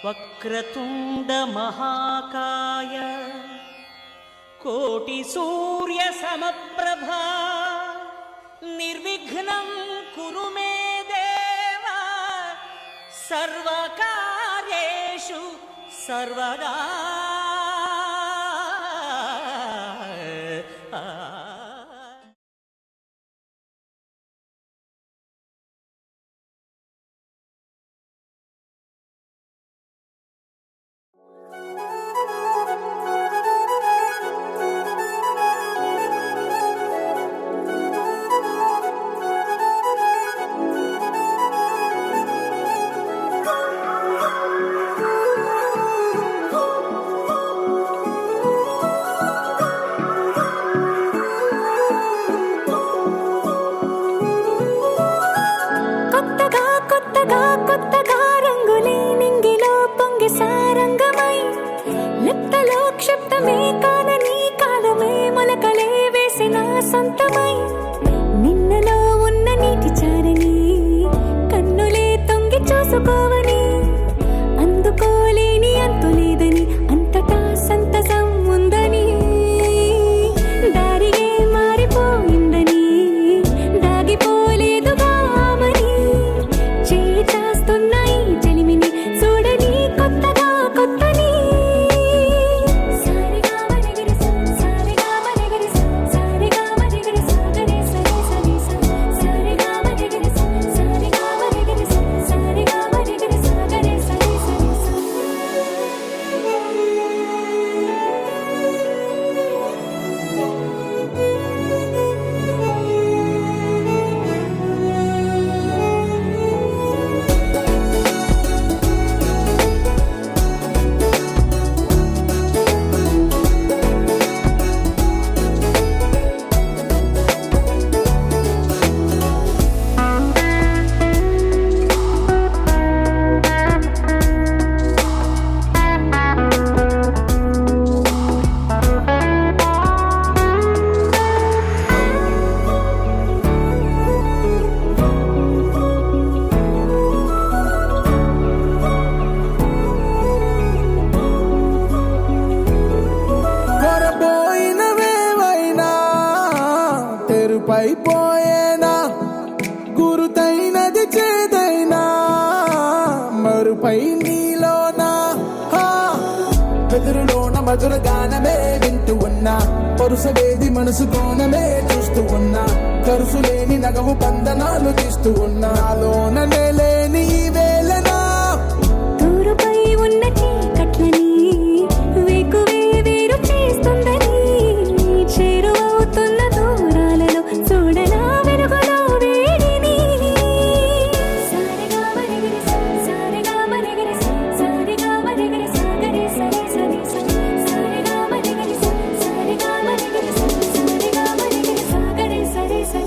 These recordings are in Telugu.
వక్రతుండ మహాకాయ కోటి సూర్య సమప్రభా నిర్విఘ్నం కురు మే దేవ సర్వకార్యేషు సర్వదా. పైపోయేనా గురుతైనది చేదైనా మరుపై నీలోనా వెదురులోన మధుర గానమే వింటూ ఉన్నా పరుసవేది మనసు కోణమే చూస్తూ ఉన్నా కరుసులేని నగవు బంధనాలు తీస్తూ ఉన్నా లోన లేని ఈ వేళనా దూరుపై ఉన్న చీకట్లని వేకువే వేరు చేస్తుందని చేరువవుతున్న దూరాలలో చూడనా వెలుగులో వేడిని సారిగా మరిగిరి సారిగా మరిగిరి సారిగా మరిగిరి సాగరి సరి సరి సారిగా మరిగిరి సారిగా మరిగిరి సారిగా మరిగిరి సాగరి సరి సరి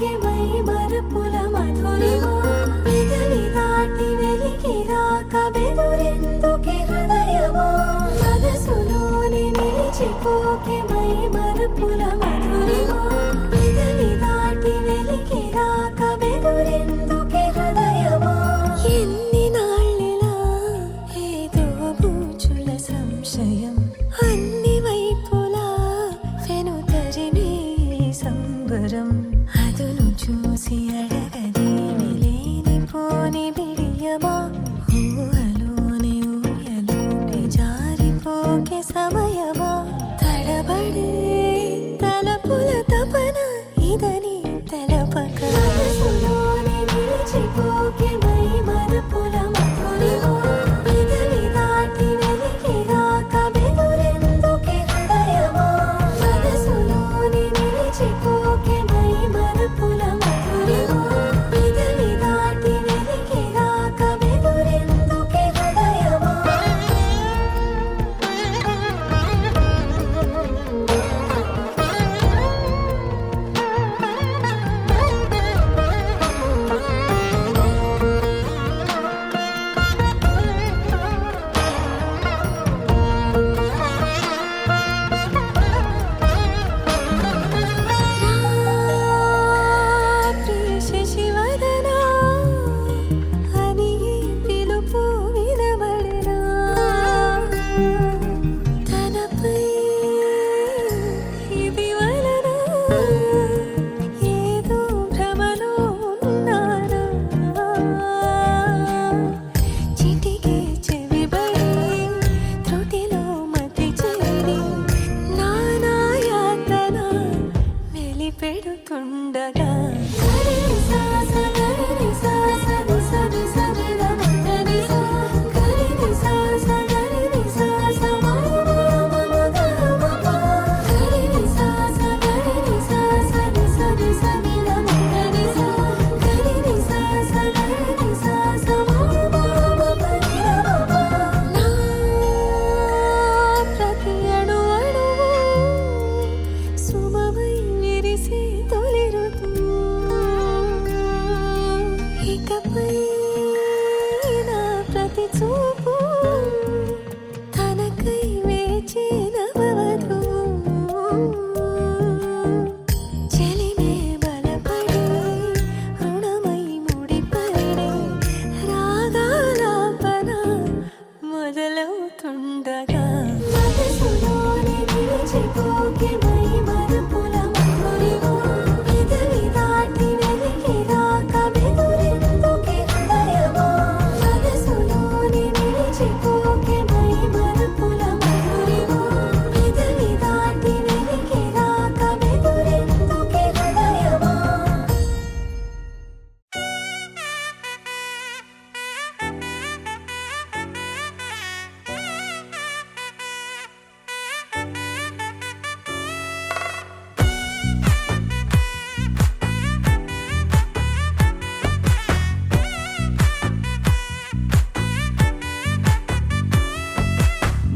మరిచిపోకే మై మరపుల మధురిమా పెదవి దాటి వెలికి రాక బెదురెందుకే హృదయమా మనసులోని నిలిచిపోకే మై మరపుల మధురిమా పెదవి దాటి వెలికి రాక బెదురెందుకే హృదయమా ఎన్ని నాళ్ళిలా ఏదో బూచుల సంశయం అన్ని వైపులా వెనుతరినే సంబరం అదును చూసి అడగదేమి లేనిపోని బిడియమా ఊహలోని ఊయలోకి జారిపోకే సమయమా తడబడే తలపుల తపన ఇదని తెలపక మనసులోని నిలిచిపోకే మై మరపుల మధురిమా పెదవి దాటి వెలికి రాక బెదురెందుకే హృదయమా మనసులోని నిలిచిపోకే మై మరపుల మధురిమా పెదవి దాటి వెలికి రాక బెదురెందుకే హృదయమా శశివదనా అని పిలుపు వినబడనా తనపై ఇది వలన ఏదో భ్రమలో ఉన్నానా చిటికే చెవిబడి త్రుటిలో మతి చేరి నానాయాతన వెలిపెడుతుండగా ప్రతి అణు అణువు సుమమై విరిసే తొలి ఋతువు ఇకపై నా ప్రతి చూపు తనకై వేచి నవవధువు చెలిమే బలపడి రుణమై ముడిపడి రాగాలాపన మొదలవుతుండగా మనసులోని నిలిచిపోకే మై మరపుల మధురిమా పెదవి దాటి వెలికి రాక బెదురెందుకే హృదయమా మనసులోని నిలిచిపోకే మై మరపుల మధురిమా పెదవి దాటి వెలికి రాక బెదురెందుకే హృదయమా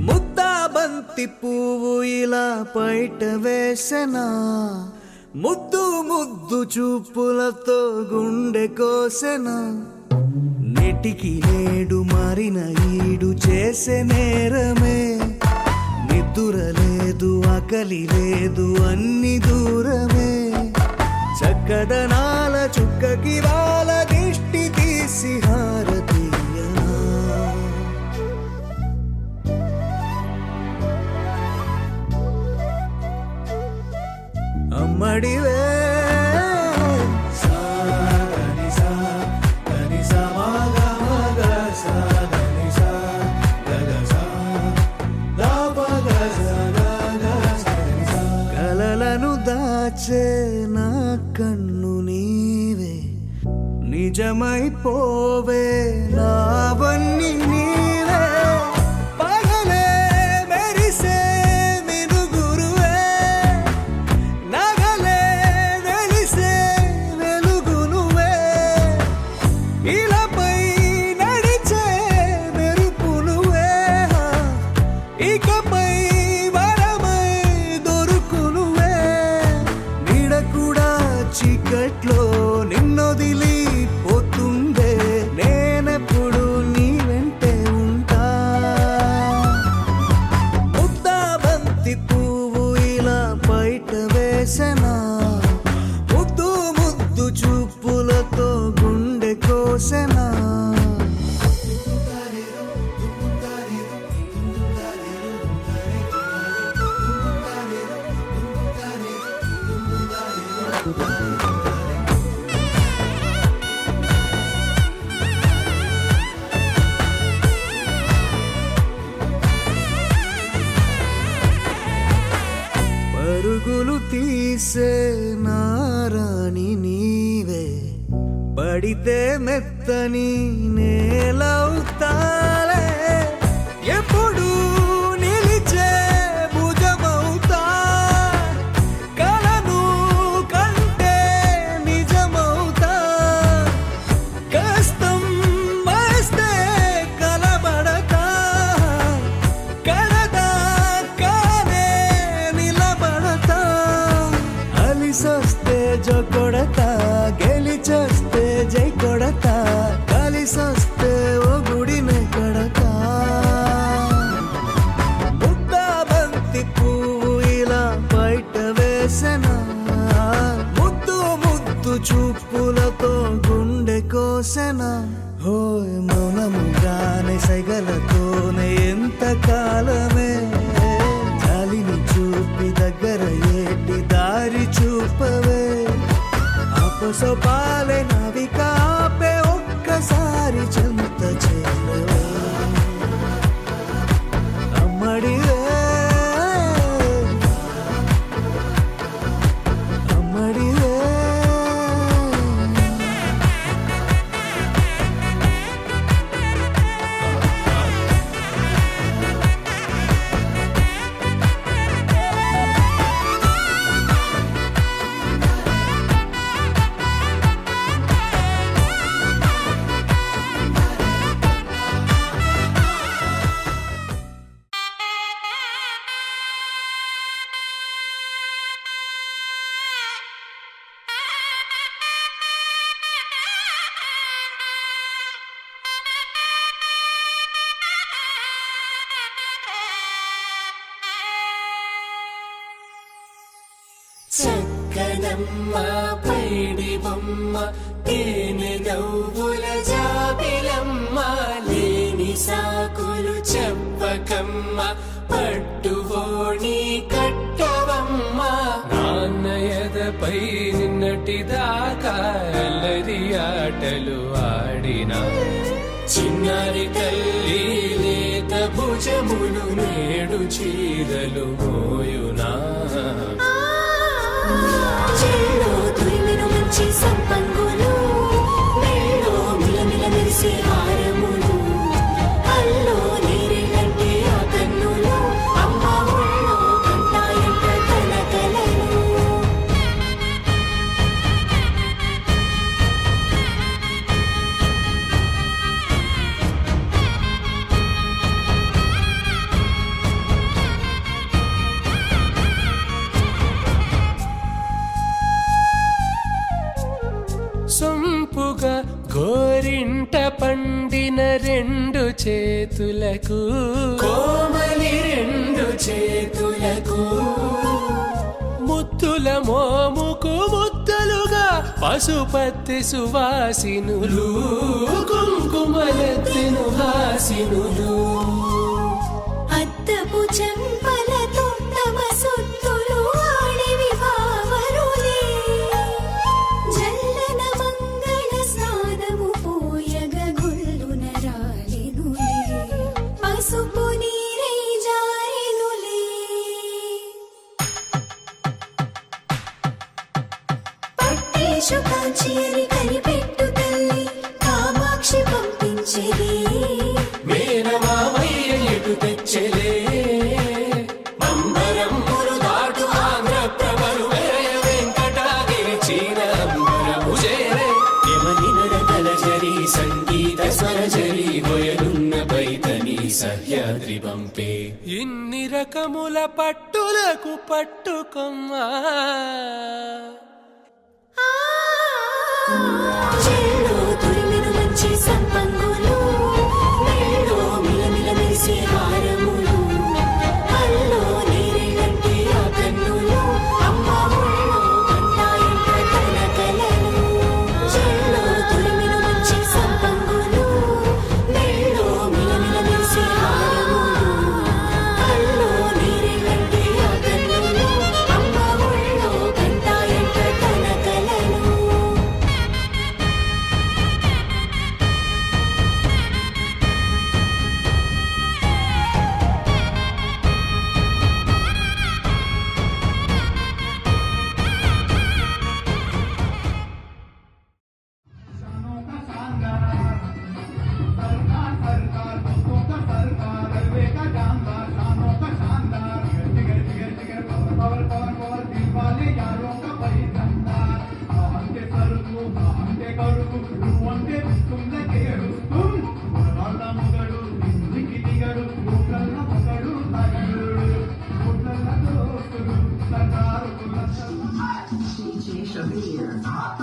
ముద్దా బంతి పువ్వు ఇలా బయట వేసెనా ముద్దు ముద్దు చూపులతో గుండె కోసెనా నెటికి నేడు మారిన ఈడు చేసే నేరమే నిద్దుర లేదు ఆకలి లేదు అన్ని దూరమే చక్కదనాల చుక్కకి వాళ్ళ దిష్టి తీసి హారతీయనా అమ్మడివే కలలను దాచే నా కన్ను నీవే నిజమైపోవే నావన్నీ నీవే పగలే మెరిసే మినుగురువే నగలే వెలిసే వెలుగు నువ్వే ఇలాపై నడిచే మెరుపు నువ్వే ఇకపై వరమై దొరుకు నువ్వే నీడ కూడా చీకట్లో అయితే మెత్తని నేలవుతాలే ఎప్పుడు నిలిచే భుజమవుతా కలను కంటే నిజమవుతా కష్టం వస్తే కలబడతా కడదాకానే నిలబడతా అలిసొస్తే జో కొడతా గెలిచొస్తే జై కొడతా కలిసొస్తే ఓ గుడినే కడతా ముద్దా బంతి పువ్వు ఇలా బయట వేసెనా ముద్దు ముద్దు చూపులతో గుండె కోసెనా హోయ్ మౌనముగానే సైగలతోనే ఎంత కాలమే జాలిని చూపి దగ్గర ఏటి దారి చూపవే ఆపసోపాలే నావికాపే ఒక్కసారి చెంత చేరవే అమ్మడివే అమ్మడివే చక్కనమ్మ పైడి బొమ్మ తేనె నవ్వుల జాబిలమ్మ లేని సాకులు చెప్పకమ్మ పట్టువోణి కట్టవమ్మ నాన్నయదపై నిన్నటిదాకా అల్లరి ఆటలు ఆడినా చిన్నారి తల్లి లేత భుజములు నేడు చీరలు మోయునా చెల్లో తురిమెను మంచి సంపంగులు మెళ్ళో మిలమిల మెరిసే హారములు అల్లో నీరెళ్ళంటే ఆ కన్నులు అమ్మ ఒళ్ళో కంటాయంట తన కలలు సొంపుగా గోరింట పండిన రెండు చేతులకు కోమలి రెండు చేతులకు ముద్దుల మోముకు ముద్దలుగా పశుపతి సువాసినులు కుంకుమలెత్తిను హాసినులు అద్దపు చెంపలతో తమ సొత్తులు ఆడివి భావరులే జల్లన మంగళ స్నానము పోయగ గుళ్ళున రాలెనులే పసుపు నీరై జారెనులే పట్టేషు కాంచి అని కనిపెట్టు తల్లి కామాక్షి పంపించేది మేనమామయ్య ఎటు తెచ్చలే మందరములు దాటు ఆంధ్ర ప్రభలు వెరయ వెంకటాగిరి చీనంబరము చేరే యమని నడకల జరి సంగీత స్వరజరి హొయలున్న పైతని సహ్యాద్రి పంపే ఇన్ని రకముల పట్టులకు పట్టుకొమ్మా చెల్లో తురిమెను మంచి సంపంగులు మెళ్ళో మిలమిల మెరిసే హారములు అల్లో నీరెళ్ళంటే ఆ కన్నులు అమ్మ ఒళ్ళో కంటాయంట తన కలలు చెల్లో తురిమెను మంచి సంపంగులు మెళ్ళో మిలమిల మెరిసే హారములు అల్లో నీరెళ్ళంటే ఆ కన్నులు అమ్మ ఒళ్ళో కంటాయంట తన కలలు Cheers.